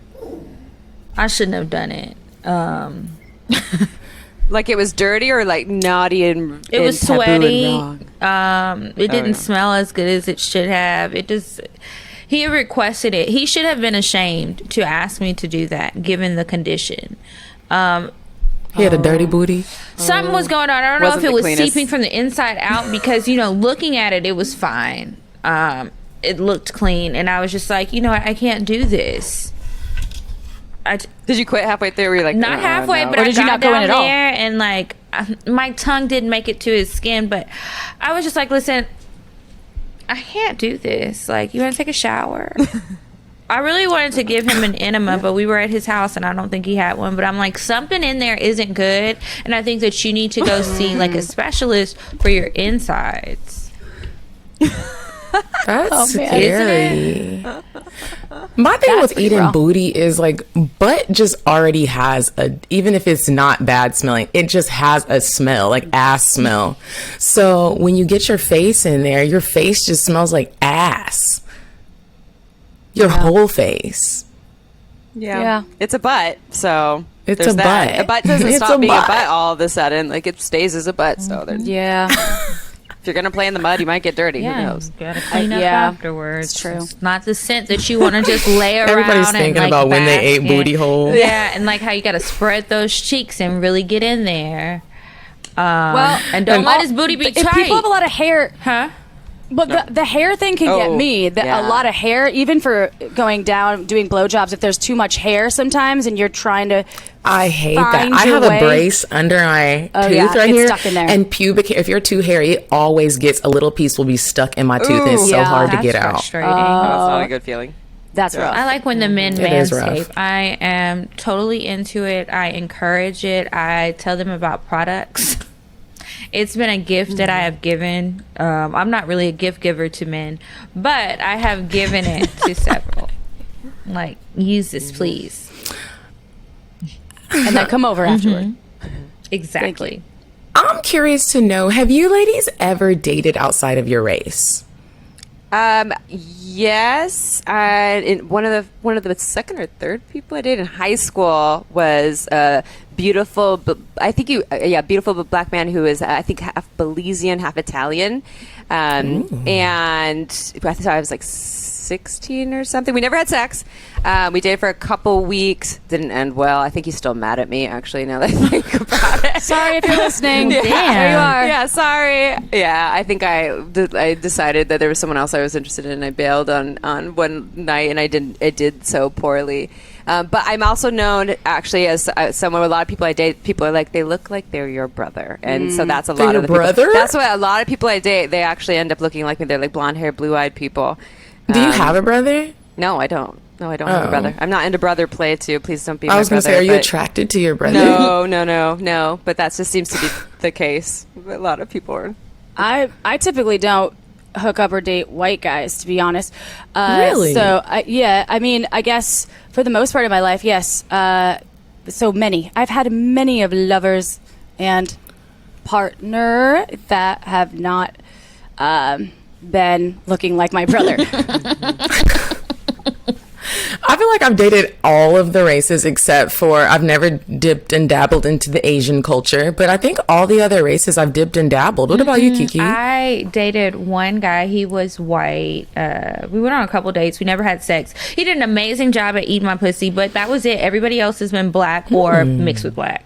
I shouldn't have done it. Like it was dirty or like naughty and It was taboo and sweaty. wrong? It didn't smell as good as it should have. He requested it. He should have been ashamed to ask me to do that, given the condition. He had a dirty booty. Something was going on. I don't know if Wasn't it the was cleanest. seeping from the inside out because, looking at it, it was fine. It looked clean. And I was just like, I can't do this. Did you quit halfway through? Were you like, Not "Oh, halfway, no." but Or I did you got not go in down at all? there and like my tongue didn't make it to his skin, but I was just like, listen, I can't do this. Like, you want to take a shower? I really wanted to give him an enema, but we were at his house and I don't think he had one. But I'm like, something in there isn't good, and I think that you need to go see like a specialist for your insides. That's man. scary. My thing with pretty eating rough. booty is like butt just already has even if it's not bad smelling, it just has a smell, like ass smell. So when you get your face in there, your face just smells like ass. Your whole face. Yeah. It's a butt, so It's there's a that. butt. A butt doesn't It's stop a being butt. a butt all of a sudden. Like it stays as a butt. So there's, yeah. if you're gonna play in the mud, you might get dirty. Who knows? Gotta clean up yeah, afterwards. it's true. It's not the scent that you want to just lay around. Everybody's and, thinking like, about when they bask ate in. booty hole. Yeah, and like how you gotta spread those cheeks and really get in there. Well, And don't let his booty be if tight. people have a lot of hair, Huh? but the hair thing can get Oh, me. yeah. A lot of hair, even for going down doing blowjobs, if there's too much hair sometimes, and you're trying to. I hate that. Find I your have way. a brace under my Oh, tooth yeah, right it's here. stuck in there. And pubic hair, if you're too hairy, it always gets a little piece will be stuck in my tooth and it's so yeah. hard to That's get out. frustrating. That's not a good feeling. That's rough. I like when the men It is rough. manscape. I am totally into it. I encourage it. I tell them about products. It's been a gift that I have given. I'm not really a gift giver to men, but I have given it to several. Like, use this, please. And then come over afterward. Exactly. I'm curious to know, have you ladies ever dated outside of your race? Yes. One of the second or third people I dated in high school was a beautiful, beautiful black man who is, I think, half Belizean, half Italian. And I think I was like 16 or something. We never had sex. We dated for a couple weeks. Didn't end well. I think he's still mad at me, actually, now that I think about it. Sorry if you're listening. Yeah. There you are. Yeah, sorry. Yeah, I think I decided that there was someone else I was interested in. I bailed on one night, and it did so poorly. But I'm also known, actually, as someone with a lot of people I date. People are like, they look like they're your brother, and so that's a lot of the brother? people. That's what a lot of people I date. They actually end up looking like me. They're like blonde hair, blue eyed people. Do you have a brother? No, I don't. No, I don't have a brother. I'm not into brother play too. Please don't be my I was going to brother, say, are you but- attracted to your brother? No. But that just seems to be the case. A lot of people are. I typically don't hook up or date white guys, to be honest. Really? So, I mean, I guess for the most part of my life, yes. So many. I've had many of lovers and partner that have not been looking like my brother. I feel like I've dated all of the races except for I've never dipped and dabbled into the Asian culture, but I think all the other races I've dipped and dabbled. What about you, Kiki? I dated one guy. He was white. We went on a couple dates. We never had sex. He did an amazing job at eating my pussy, but that was it. Everybody else has been black or mixed with black.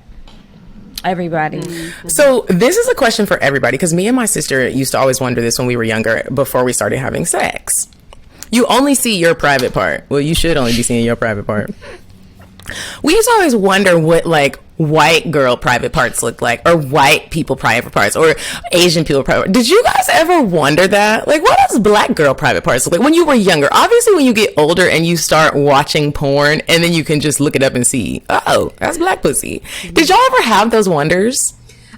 Everybody. So this is a question for everybody because me and my sister used to always wonder this when we were younger before we started having sex. You only see your private part. Well, you should only be seeing your private part. We used to always wonder what like white girl private parts look like, or white people private parts, or Asian people private parts. Did you guys ever wonder that? Like, what does black girl private parts look like when you were younger? Obviously, when you get older and you start watching porn, and then you can just look it up and see, oh, that's black pussy. Did y'all ever have those wonders?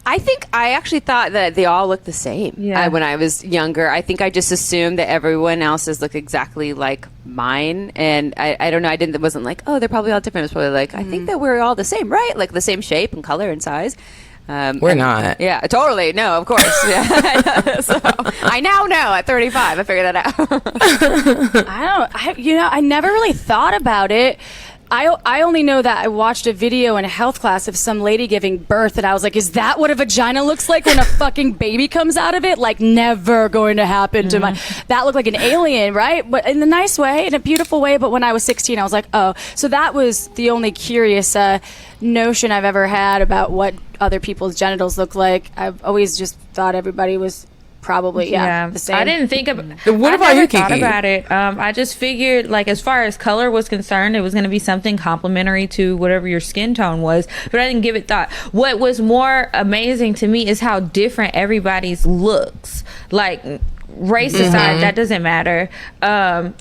I think I actually thought that they all looked the same when I was younger. I think I just assumed that everyone else's looked exactly like mine. And I don't know, it wasn't like, oh, they're probably all different. It was probably like, I think that we're all the same, right? Like the same shape and color and size. We're not. Yeah, totally. No, of course. Yeah. So, I now know at 35. I figured that out. I never really thought about it. I only know that I watched a video in a health class of some lady giving birth, and I was like, is that what a vagina looks like when a fucking baby comes out of it? Like, never going to happen to that looked like an alien, right? But in a nice way, in a beautiful way. But when I was 16, I was like, oh. So that was the only curious notion I've ever had about what other people's genitals look like. I've always just thought everybody was probably the same. I didn't think about. What about I never you, thought Kiki? about it. I just figured, like, as far as color was concerned, it was going to be something complementary to whatever your skin tone was. But I didn't give it thought. What was more amazing to me is how different everybody's looks. Like, race aside, that doesn't matter.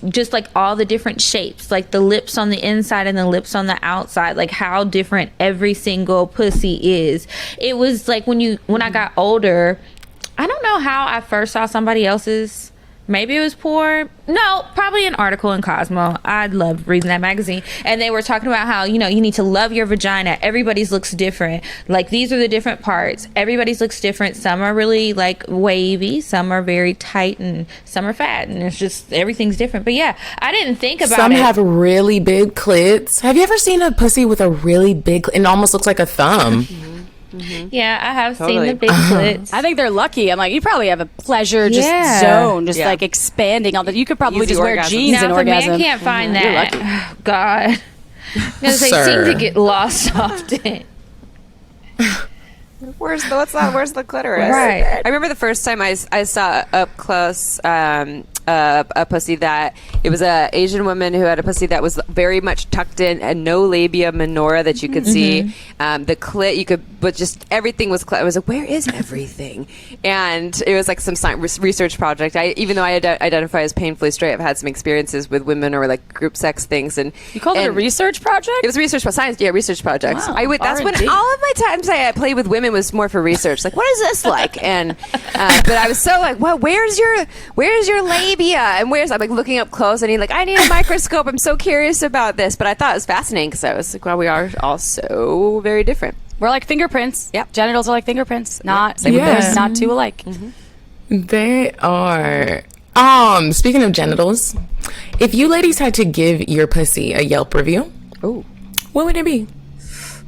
Just like all the different shapes, like the lips on the inside and the lips on the outside, like how different every single pussy is. It was like when I got older. I don't know how I first saw somebody else's. Maybe it was porn. No, probably an article in Cosmo. I loved reading that magazine. And they were talking about how, you need to love your vagina. Everybody's looks different. Like, these are the different parts. Everybody's looks different. Some are really, like, wavy. Some are very tight. And some are fat. And it's just, everything's different. But, yeah, I didn't think about Some it. have really big clits. Have you ever seen a pussy with a really big clit? It almost looks like a thumb. Yeah, I have seen Totally. the big clits. I think they're lucky. I'm like, you probably have a pleasure zone, like expanding all that. You could probably Easy just wear orgasm. jeans Now, and if a man orgasm. can't find You're that, lucky. God. Because they Sir. seem to get lost often. Where's the clitoris? Right. I remember the first time I saw up close a pussy that it was a Asian woman who had a pussy that was very much tucked in and no labia minora that you could see. The clit you could, but just everything was clit. I was like, where is everything? And it was like some research project. Even though I identify as painfully straight, I've had some experiences with women or like group sex things. And you called it a research project? It was a research science, research project. Wow, That's when R&D. all of my times I played with women was more for research. Like, what is this like? And but I was so like, well, where's your labia? And I'm like looking up close, and he's like, I need a microscope. I'm so curious about this. But I thought it was fascinating because I was like, well, we are all so very different. We're like fingerprints. Yep. Genitals are like fingerprints. Not Yeah. not two alike. They are. Speaking of genitals, if you ladies had to give your pussy a Yelp review, Ooh. what would it be?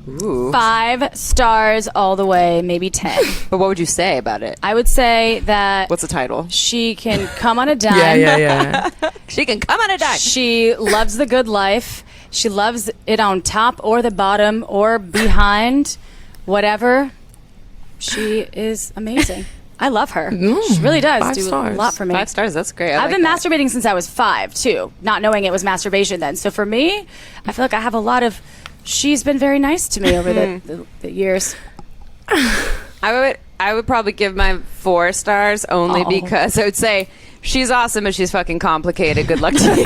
Ooh. 5 stars all the way, maybe 10. But what would you say about it? I would say that What's the title? she can come on a dime. Yeah. She can come on a dime. She loves the good life. She loves it on top or the bottom or behind, whatever. She is amazing. I love her. She really does 5 do stars. a lot for me. 5 stars. That's great. I've been masturbating since I was 5 too, not knowing it was masturbation then. So for me, I feel like I have a lot of. She's been very nice to me over the years. I would probably give mine 4 stars only because I would say she's awesome, but she's fucking complicated. Good luck to you.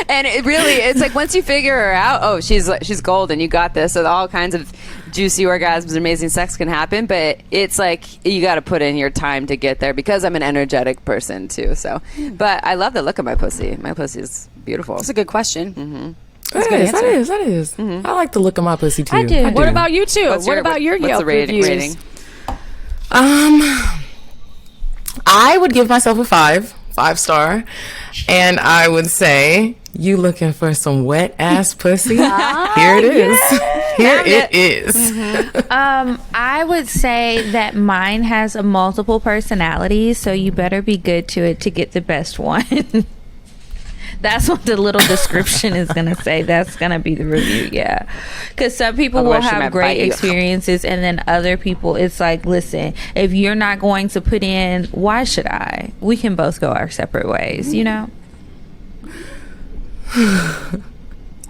And it's like once you figure her out, she's golden. You got this. So all kinds of juicy orgasms and amazing sex can happen, but it's like you got to put in your time to get there because I'm an energetic person too. So, but I love the look of my pussy. My pussy is beautiful. That's a good question. That is. I like the look of my pussy too. I do. What about you two? What about your what's Yelp the rating? reviews? I would give myself a 5-star, and I would say, you looking for some wet ass pussy? Here it is. Here it is. I would say that mine has a multiple personalities, so you better be good to it to get the best one. That's what the little description is going to say. That's going to be the review, yeah. Because some people will Otherwise she have might great bite you. experiences, and then other people, it's like, listen, if you're not going to put in, why should I? We can both go our separate ways, you know?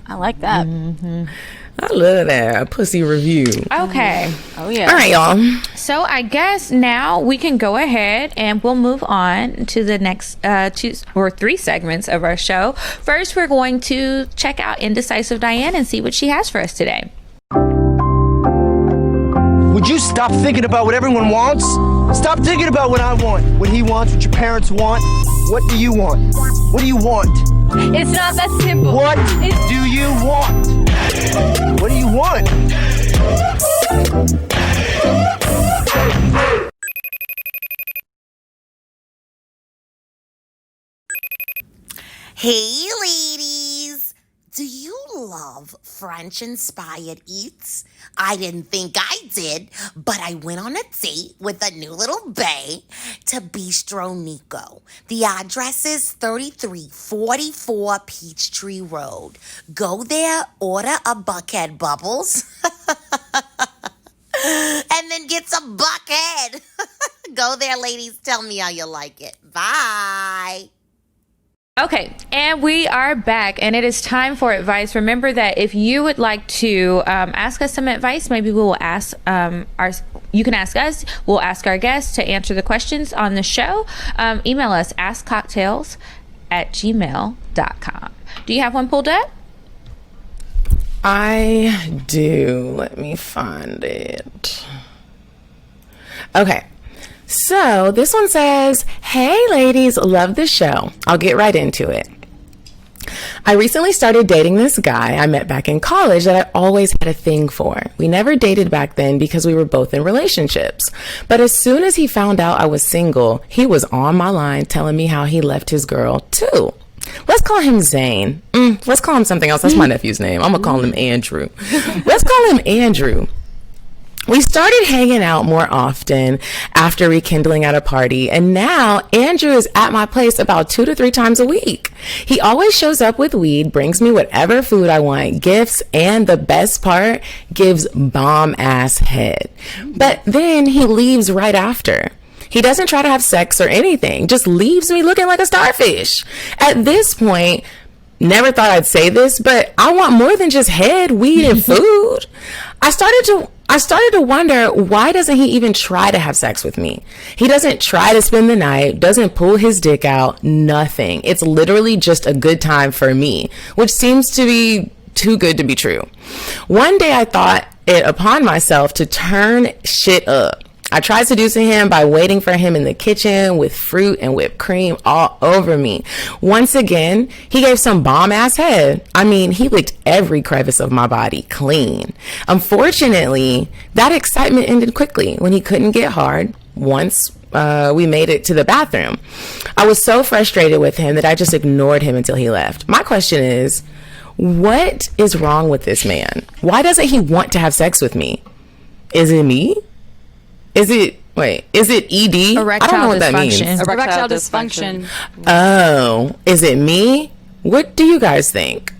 I like that. I love that. A pussy review. Okay. Oh yeah. All right, y'all. So I guess now we can go ahead and we'll move on to the next 2 or 3 segments of our show. First, we're going to check out Indecisive Diane and see what she has for us today. Would you stop thinking about what everyone wants? Stop thinking about what I want, what he wants, what your parents want. What do you want? What do you want? It's not that simple. What do you want? What do you want? Hey, ladies. Do you love French-inspired eats? I didn't think I did, but I went on a date with a new little bae to Bistro Nico. The address is 3344 Peachtree Road. Go there, order a Buckhead Bubbles, and then get some Buckhead. Go there, ladies. Tell me how you like it. Bye. Okay, and we are back, and it is time for advice. Remember that if you would like to ask us some advice, maybe we will ask you can ask us, we'll ask our guests to answer the questions on the show. Email us, askcocktails@gmail.com. Do you have one pulled up? I do. Let me find it. Okay. So this one says, hey ladies, love the show. I'll get right into it. I recently started dating this guy I met back in college that I always had a thing for. We never dated back then because we were both in relationships. But as soon as he found out I was single, he was on my line telling me how he left his girl too. Let's call him Zane. Let's call him something else. That's my nephew's name. I'm going to call him Andrew. Let's call him Andrew. We started hanging out more often after rekindling at a party, and now Andrew is at my place about 2 to 3 times a week. He always shows up with weed, brings me whatever food I want, gifts, and the best part, gives bomb-ass head. But then he leaves right after. He doesn't try to have sex or anything, just leaves me looking like a starfish. At this point, never thought I'd say this, but I want more than just head, weed, and food. I started to wonder, why doesn't he even try to have sex with me? He doesn't try to spend the night, doesn't pull his dick out, nothing. It's literally just a good time for me, which seems to be too good to be true. One day I thought it upon myself to turn shit up. I tried seducing him by waiting for him in the kitchen with fruit and whipped cream all over me. Once again, he gave some bomb-ass head. I mean, he licked every crevice of my body clean. Unfortunately, that excitement ended quickly when he couldn't get hard once we made it to the bathroom. I was so frustrated with him that I just ignored him until he left. My question is, what is wrong with this man? Why doesn't he want to have sex with me? Is it me? Is it ED? Erectile I don't know what that means. Erectile dysfunction. Oh, is it me? What do you guys think?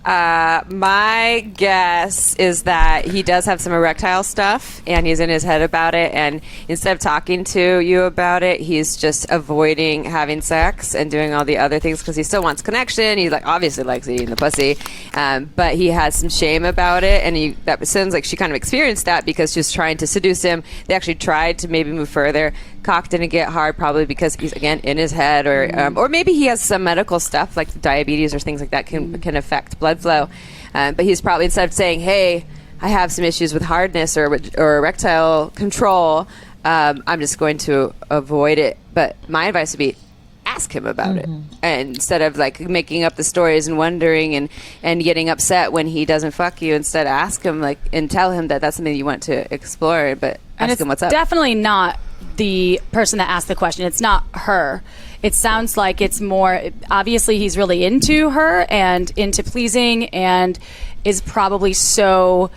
My guess is that he does have some erectile stuff and he's in his head about it, and instead of talking to you about it, he's just avoiding having sex and doing all the other things because he still wants connection. He obviously likes eating the pussy, but he has some shame about it, and that sounds like she kind of experienced that because she was trying to seduce him. They actually tried to maybe move further. Cock didn't get hard, probably because he's again in his head, or maybe he has some medical stuff like diabetes or things like that can affect blood flow. But he's probably, instead of saying, "Hey, I have some issues with hardness or erectile control, I'm just going to avoid it." But my advice would be, ask him about it, and instead of making up the stories and wondering and getting upset when he doesn't fuck you, instead ask him and tell him that that's something you want to explore, but ask him what's up. Definitely not the person that asked the question. It's not her. It sounds like it's more, obviously he's really into her and into pleasing and is probably so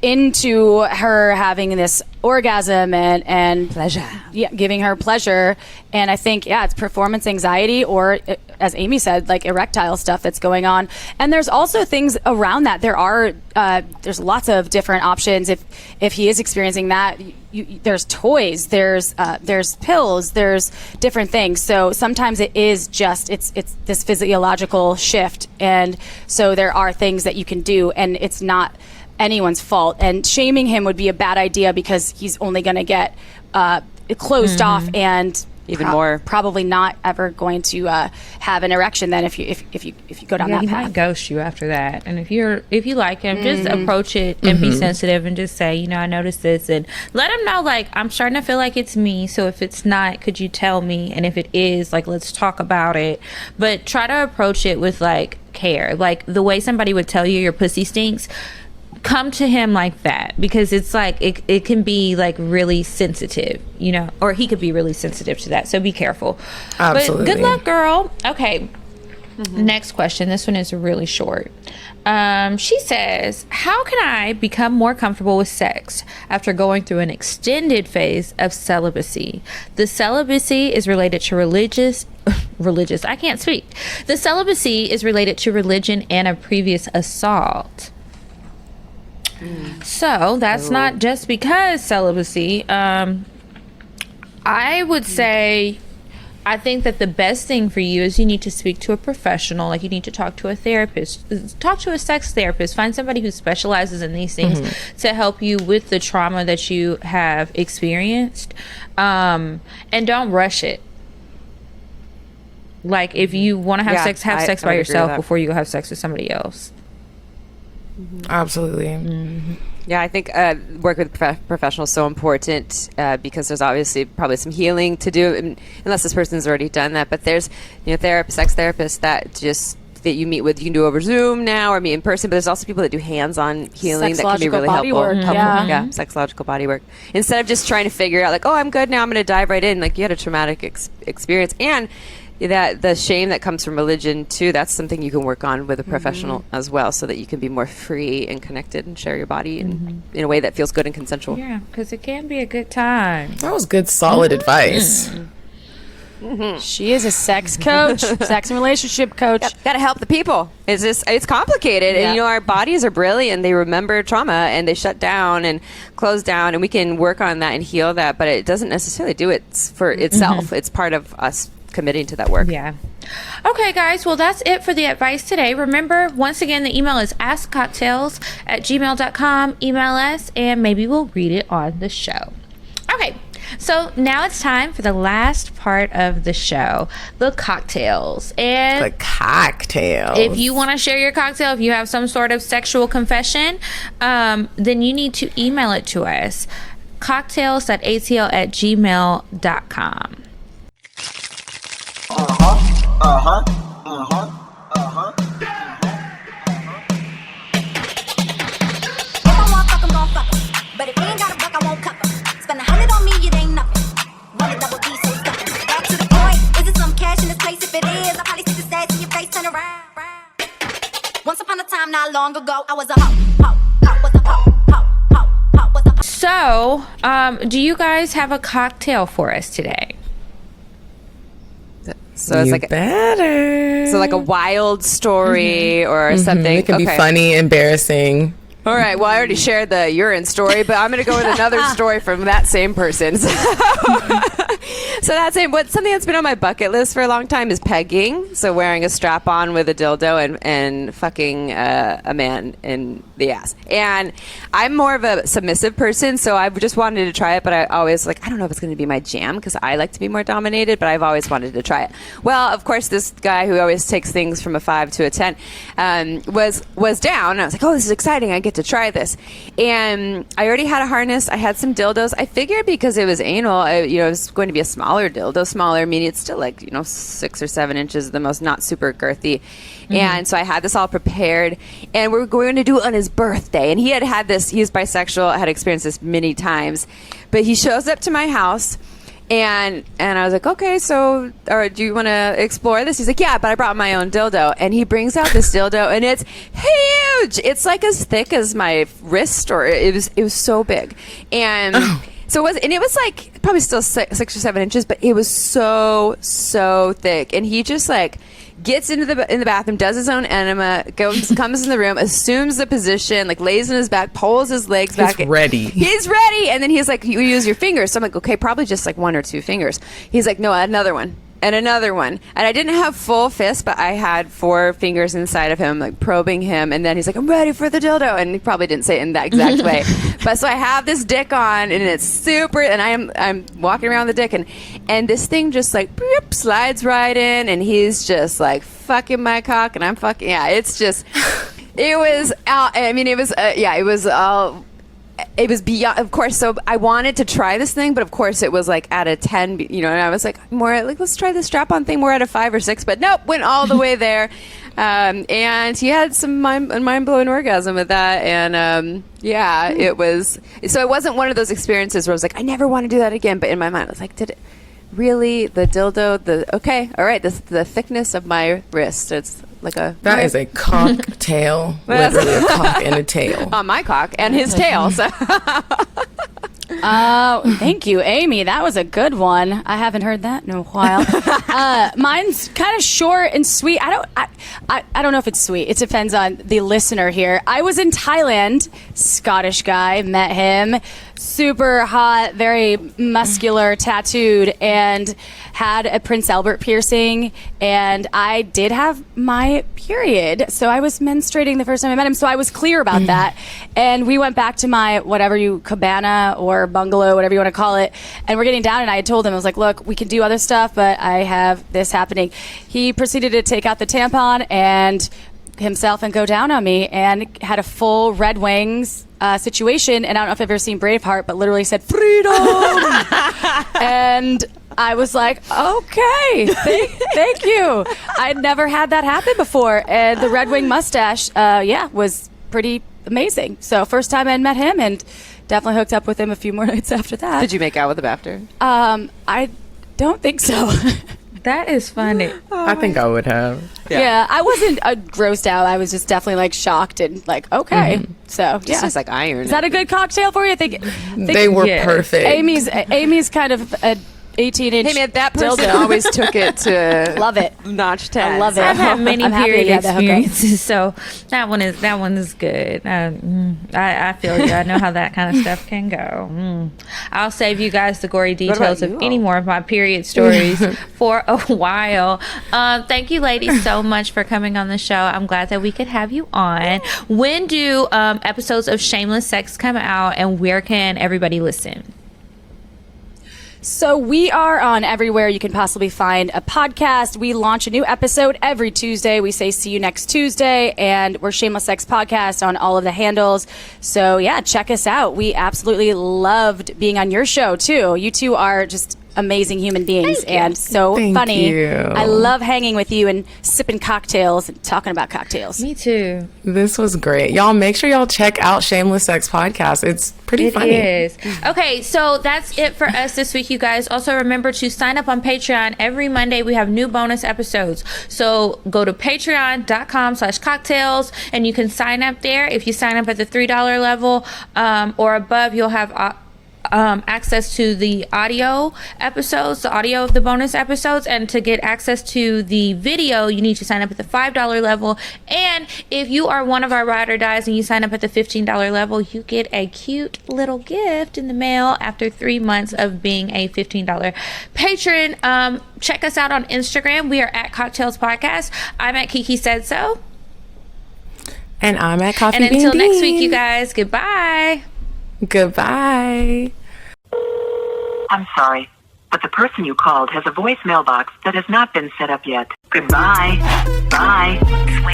into her having this orgasm and pleasure. Yeah, giving her pleasure. And I think, it's performance anxiety, or as Amy said, erectile stuff that's going on. And there's also things around that. There's lots of different options. If he is experiencing that, there's toys, there's pills, there's different things. So sometimes it is just, it's this physiological shift. And so there are things that you can do, and it's not anyone's fault. And shaming him would be a bad idea because he's only going to get closed off and even more probably not ever going to have an erection then if you go down that he path. might ghost you after that. And if you like him, just approach it and be sensitive and just say, I noticed this, and let him know I'm starting to feel like it's me, so if it's not, could you tell me? And if it is, let's talk about it. But try to approach it with care, the way somebody would tell you your pussy stinks. Come to him like that, because it's it can be really sensitive, or he could be really sensitive to that, so be careful. Absolutely. But good luck, girl. Okay. Next question. This one is really short. She says, how can I become more comfortable with sex after going through an extended phase of celibacy? The celibacy is related to religious. I can't speak. The celibacy is related to religion and a previous assault. So that's not just because celibacy. I would say, I think that the best thing for you is you need to speak to a professional. You need to talk to a therapist, talk to a sex therapist, find somebody who specializes in these things to help you with the trauma that you have experienced. And don't rush it. If you want to have sex by yourself before you go have sex with somebody else. Absolutely. Yeah, I think work with professionals is so important because there's obviously probably some healing to do, unless this person's already done that. But there's sex therapists that you meet with. You can do over Zoom now or meet in person. But there's also people that do hands-on healing that can be really helpful. Yeah, sexological body work. Instead of just trying to figure out I'm good now, I'm going to dive right in. You had a traumatic experience, and that the shame that comes from religion too, that's something you can work on with a professional as well, so that you can be more free and connected and share your body in a way that feels good and consensual. Yeah, because it can be a good time. That was good, solid advice. She is a sex coach, sex and relationship coach. Got to help the people. It's complicated. And, our bodies are brilliant. They remember trauma and they shut down and close down, and we can work on that and heal that, but it doesn't necessarily do it for itself. It's part of us committing to that work. Yeah. Okay, guys. Well, that's it for the advice today. Remember, once again, the email is askcocktails@gmail.com. Email us, and maybe we'll read it on the show. Okay. So now it's time for the last part of the show, the cocktails. And the cocktails. If you want to share your cocktail, if you have some sort of sexual confession, then you need to email it to us. cocktails.atl@gmail.com. But if you ain't got a buck, I won't cover. Spend 100 on me, it ain't nothing. Run a double D, so stuck. Back to the point. Is it some cash in this place? If it is, I'll probably see the stats in your face. Turn around. Once upon a time, not long ago, I was a hoe. So, do you guys have a cocktail for us today? So it's like better. So like a wild story or something. It can be funny, embarrassing. All right. Well, I already shared the urine story, but I'm going to go with another story from that same person. So that's something that's been on my bucket list for a long time is pegging. So wearing a strap on with a dildo and fucking a man in the ass. And I'm more of a submissive person, so I've just wanted to try it, but I always I don't know if it's going to be my jam because I like to be more dominated, but I've always wanted to try it. Well, of course, this guy who always takes things from a 5 to a 10 was down. I was like, oh, this is exciting. I get to try this. And I already had a harness. I had some dildos. I figured because it was anal, it was going to be a smaller dildo. Smaller meaning it's still 6 or 7 inches, the most, not super girthy. And so I had this all prepared, and we were going to do it on his birthday. And he had this, he's bisexual, had experienced this many times, but he shows up to my house. And I was like, okay, so do you want to explore this? He's like, yeah, but I brought my own dildo. And he brings out this dildo, and it's huge. It's as thick as my wrist, or it was so big. And so it was probably still 6 or 7 inches, but it was so thick. And he just gets in the bathroom, does his own enema, comes in the room, assumes the position, lays on his back, pulls his legs back. He's ready. He's ready. And then he's like, you use your fingers. So I'm like, okay, probably just 1 or 2 fingers. He's like, no, another one. And another one. And I didn't have full fist, but I had 4 fingers inside of him, probing him. And then he's like, I'm ready for the dildo. And he probably didn't say it in that exact way. But so I have this dick on, and it's super, and I'm walking around the dick, and this thing just boop, slides right in, and he's just fucking my cock, and I'm fucking, it's just, it was, it was all, it was beyond, of course. So I wanted to try this thing, but of course it was at a 10, and I was more let's try the strap-on thing more at a 5 or 6, but nope, went all the way there. And he had some mind-blowing orgasm with that. And it was, so it wasn't one of those experiences where I was I never want to do that again. But in my mind, I was did it really? The dildo, okay, all right, the thickness of my wrist. It's that is a cocktail. Literally a cock and a tail. On my cock and his tail. So. Thank you, Amy. That was a good one. I haven't heard that in a while. Mine's kind of short and sweet. I don't know if it's sweet. It depends on the listener here. I was in Thailand, Scottish guy, met him, super hot, very muscular, tattooed, and had a Prince Albert piercing, and I did have my period, so I was menstruating the first time I met him, so I was clear about that. And we went back to my cabana or bungalow, whatever you want to call it, and we're getting down, and I had told him, I was like, look, we can do other stuff, but I have this happening. He proceeded to take out the tampon and himself and go down on me, and had a full Red Wings situation. And I don't know if you've ever seen Braveheart, but literally said freedom. And I was like, okay, thank you. I'd never had that happen before. And the Red Wing mustache, was pretty amazing. So first time I met him, and definitely hooked up with him a few more nights after that. Did you make out with him after? I don't think so. That is funny. I think I would have. Yeah, I wasn't grossed out. I was just definitely shocked and okay. So yeah, just iron. Is that a good cocktail for you? I think they were perfect. Amy's kind of a 18-inch. Hey man, that person dildo. always took it to Love it. notch 10. I love it. I've had many I'm happy period you had the hookup. experiences, so that one is good. I feel you. I know how that kind of stuff can go. I'll save you guys the gory details of any more of my period stories for a while. Thank you, ladies, so much for coming on the show. I'm glad that we could have you on. When do episodes of Shameless Sex come out, and where can everybody listen? So we are on everywhere you can possibly find a podcast. We launch a new episode every Tuesday. We say see you next Tuesday, and we're Shameless Sex Podcast on all of the handles. So yeah, check us out. We absolutely loved being on your show too. You two are just amazing human beings and so funny. you. I love hanging with you and sipping cocktails and talking about cocktails. Me too. This was great. Y'all make sure y'all check out Shameless Sex Podcast. It's pretty funny. It is. Okay, so that's it for us this week, you guys. Also remember to sign up on Patreon. Every Monday we have new bonus episodes. So go to patreon.com/cocktails and you can sign up there. If you sign up at the $3 level or above, you'll have access to the audio episodes, the audio of the bonus episodes, and to get access to the video, you need to sign up at the $5 level. And if you are one of our ride or dies and you sign up at the $15 level, you get a cute little gift in the mail after 3 months of being a $15 patron. Check us out on Instagram. We are at Cocktails Podcast. I'm at Kiki Said So. And I'm at Coffee And Bean until next week, Bean. you guys, goodbye. Goodbye. I'm sorry, but the person you called has a voicemail box that has not been set up yet. Goodbye. Bye.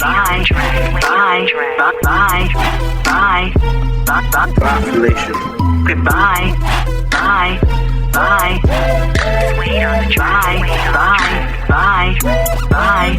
Bye. Bye. Bye. Bye. Bye. Population. Goodbye. Bye. Bye. Bye. Bye. Bye. Bye.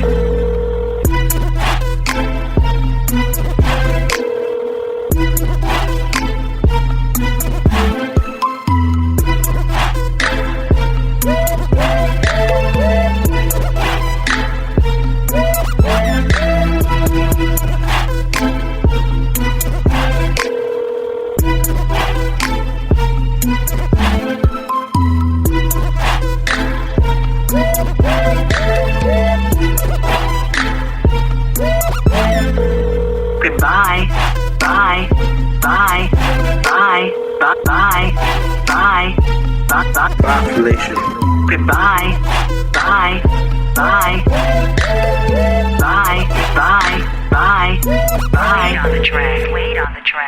Goodbye. Bye. Bye. Bye. Bye. Bye. Bye. Population. Goodbye. Bye. Bye. Bye. Bye. Bye. Bye. Wait on the track.